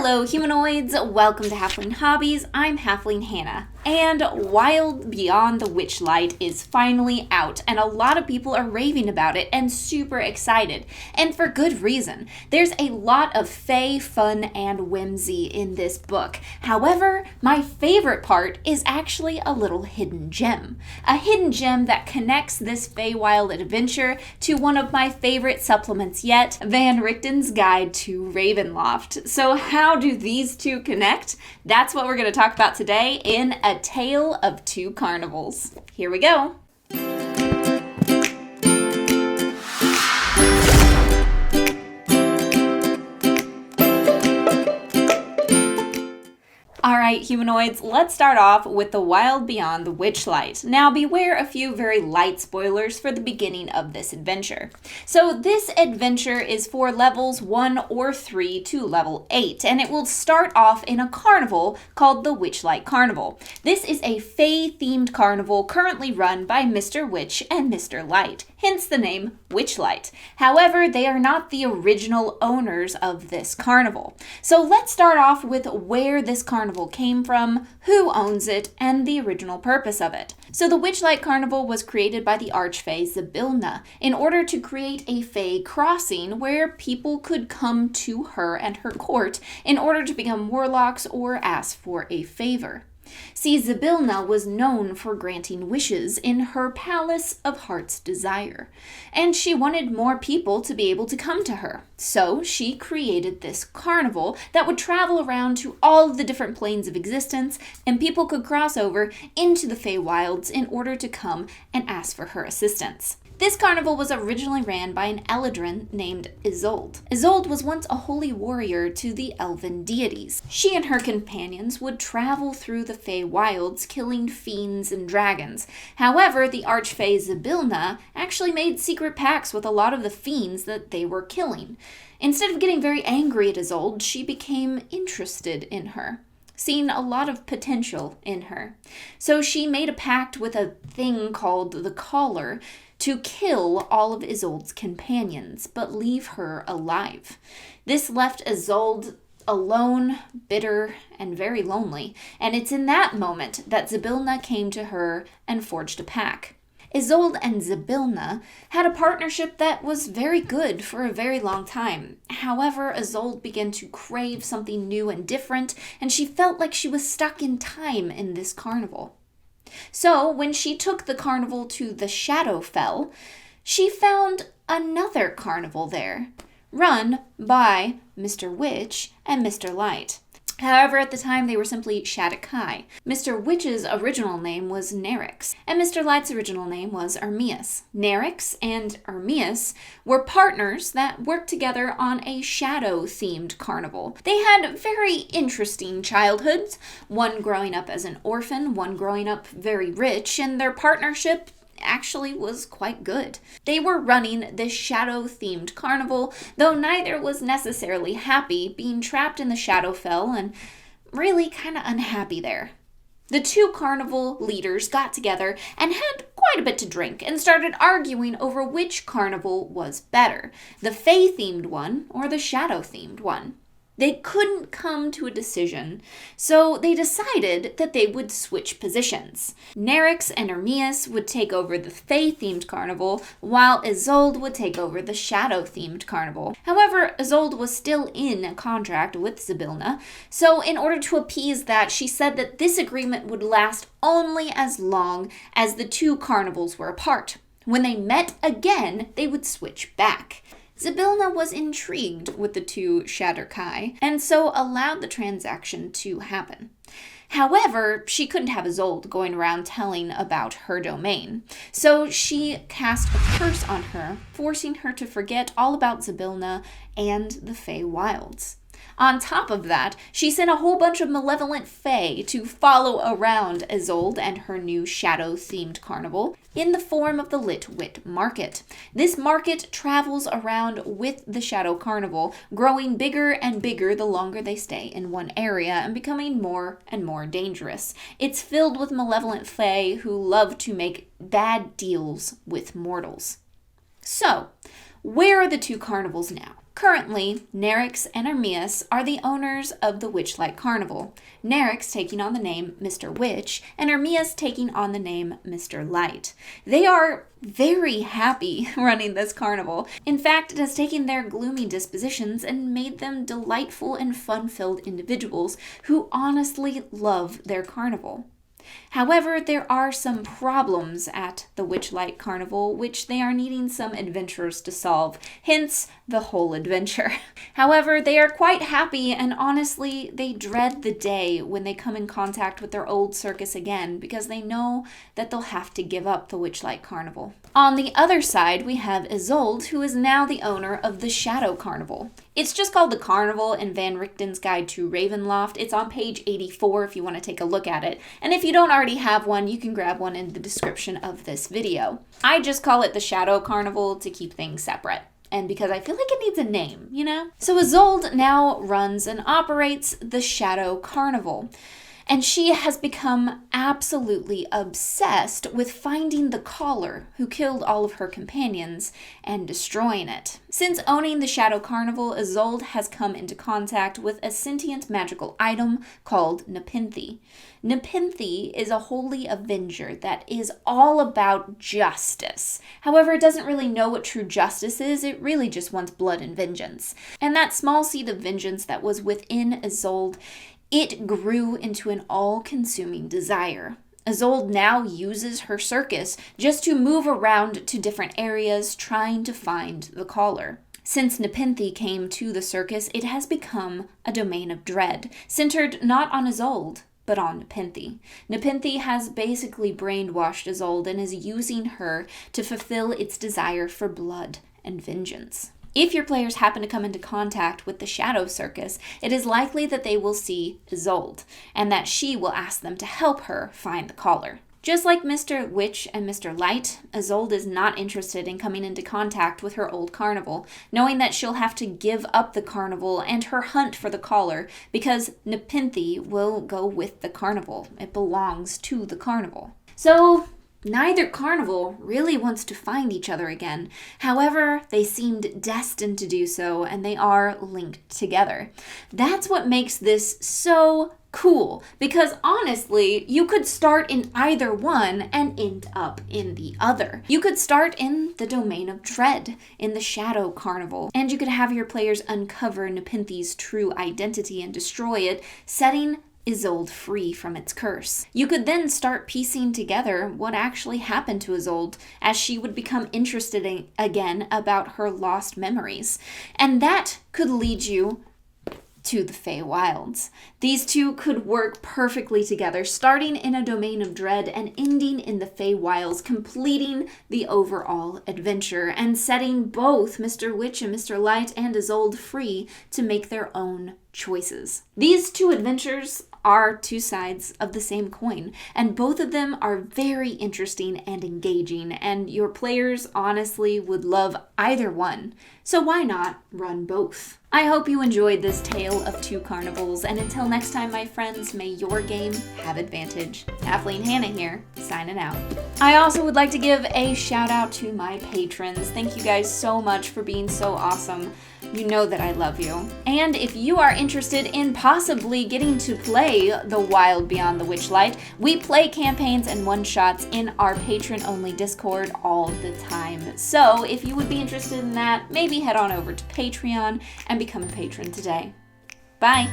Hello humanoids, welcome to Halfling Hobbies. I'm Halfling Hannah, and Wild Beyond the Witchlight is finally out, and a lot of people are raving about it and super excited, and for good reason. There's a lot of fae fun and whimsy in this book. However, my favorite part is actually a little hidden gem. A hidden gem that connects this Feywild adventure to one of my favorite supplements yet, Van Richten's Guide to Ravenloft. So how do these two connect? That's what we're going to talk about today in A Tale of Two Carnivals. Here we go. Alright humanoids, let's start off with the Wild Beyond the Witchlight. Now beware a few very light spoilers for the beginning of this adventure. So this adventure is for levels 1 or 3 to level 8, and it will start off in a carnival called the Witchlight Carnival. This is a fae-themed carnival currently run by Mr. Witch and Mr. Light, hence the name Witchlight. However, they are not the original owners of this carnival. So let's start off with where this carnival came from, who owns it, and the original purpose of it. So the Witchlight Carnival was created by the archfey Zybilna in order to create a fae crossing where people could come to her and her court in order to become warlocks or ask for a favor. See, Zybilna was known for granting wishes in her Palace of Heart's Desire, and she wanted more people to be able to come to her. So she created this carnival that would travel around to all of the different planes of existence, and people could cross over into the Feywilds in order to come and ask for her assistance. This carnival was originally ran by an Eladrin named Isolde. Isolde was once a holy warrior to the elven deities. She and her companions would travel through the Feywilds, killing fiends and dragons. However, the archfey Zybilna actually made secret pacts with a lot of the fiends that they were killing. Instead of getting very angry at Isolde, she became interested in her, seeing a lot of potential in her. So she made a pact with a thing called the Caller to kill all of Isolde's companions, but leave her alive. This left Isolde alone, bitter, and very lonely, and it's in that moment that Zybilna came to her and forged a pact. Isolde and Zybilna had a partnership that was very good for a very long time. However, Isolde began to crave something new and different, and she felt like she was stuck in time in this carnival. So, when she took the carnival to the Shadowfell, she found another carnival there, run by Mr. Witch and Mr. Light. However, at the time, they were simply Shadakai. Mr. Witch's original name was Nerix, and Mr. Light's original name was Armias. Nerix and Armias were partners that worked together on a shadow-themed carnival. They had very interesting childhoods, one growing up as an orphan, one growing up very rich, and their partnership actually was quite good. They were running this shadow-themed carnival, though neither was necessarily happy being trapped in the Shadowfell and really kind of unhappy there. The two carnival leaders got together and had quite a bit to drink and started arguing over which carnival was better, the Fae-themed one or the Shadow-themed one. They couldn't come to a decision, so they decided that they would switch positions. Nerix and Armias would take over the Fae-themed carnival, while Isolde would take over the Shadow-themed carnival. However, Isolde was still in a contract with Zybilna, so in order to appease that, she said that this agreement would last only as long as the two carnivals were apart. When they met again, they would switch back. Zybilna was intrigued with the two Shadakai, and so allowed the transaction to happen. However, she couldn't have Isolde going around telling about her domain, so she cast a curse on her, forcing her to forget all about Zybilna and the Feywilds. On top of that, she sent a whole bunch of malevolent fae to follow around Isolde and her new shadow-themed carnival in the form of the Lit Wit Market. This market travels around with the Shadow Carnival, growing bigger and bigger the longer they stay in one area and becoming more and more dangerous. It's filled with malevolent fae who love to make bad deals with mortals. So, where are the two carnivals now? Currently, Nerix and Armias are the owners of the Witchlight Carnival, Nerix taking on the name Mr. Witch and Armias taking on the name Mr. Light. They are very happy running this carnival. In fact, it has taken their gloomy dispositions and made them delightful and fun-filled individuals who honestly love their carnival. However, there are some problems at the Witchlight Carnival which they are needing some adventurers to solve, hence the whole adventure. However, they are quite happy and honestly, they dread the day when they come in contact with their old circus again because they know that they'll have to give up the Witchlight Carnival. On the other side, we have Isolde, who is now the owner of the Shadow Carnival. It's just called the Carnival in Van Richten's Guide to Ravenloft. It's on page 84 if you want to take a look at it. And if you don't already have one, you can grab one in the description of this video. I just call it the Shadow Carnival to keep things separate. And because I feel like it needs a name, you know? So Isolde now runs and operates the Shadow Carnival. And she has become absolutely obsessed with finding the caller who killed all of her companions and destroying it. Since owning the Shadow Carnival, Isolde has come into contact with a sentient magical item called Nepenthe. Nepenthe is a holy avenger that is all about justice. However, it doesn't really know what true justice is, it really just wants blood and vengeance. And that small seed of vengeance that was within Isolde, it grew into an all-consuming desire. Isolde now uses her circus just to move around to different areas trying to find the caller. Since Nepenthe came to the circus, it has become a domain of dread, centered not on Isolde, but on Nepenthe. Nepenthe has basically brainwashed Isolde and is using her to fulfill its desire for blood and vengeance. If your players happen to come into contact with the Shadow Circus, it is likely that they will see Isolde, and that she will ask them to help her find the caller. Just like Mr. Witch and Mr. Light, Isolde is not interested in coming into contact with her old carnival, knowing that she'll have to give up the carnival and her hunt for the caller, because Nepenthe will go with the carnival. It belongs to the carnival. So neither carnival really wants to find each other again. However, they seemed destined to do so, and they are linked together. That's what makes this so cool, because honestly, you could start in either one and end up in the other. You could start in the domain of dread, in the Shadow Carnival, and you could have your players uncover Nepenthe's true identity and destroy it, setting Isolde free from its curse. You could then start piecing together what actually happened to Isolde as she would become interested again about her lost memories. And that could lead you to the Feywilds. These two could work perfectly together, starting in a domain of dread and ending in the Feywilds, completing the overall adventure and setting both Mr. Witch and Mr. Light and Isolde free to make their own choices. These two adventures are two sides of the same coin, and both of them are very interesting and engaging, and your players honestly would love either one. So why not run both? I hope you enjoyed this tale of two carnivals, and until next time, my friends, may your game have advantage. Kathleen Hannah here, signing out. I also would like to give a shout out to my patrons. Thank you guys so much for being so awesome. You know that I love you. And if you are interested in possibly getting to play The Wild Beyond the Witchlight, we play campaigns and one-shots in our patron-only Discord all the time. So if you would be interested in that, maybe head on over to Patreon and become a patron today. Bye!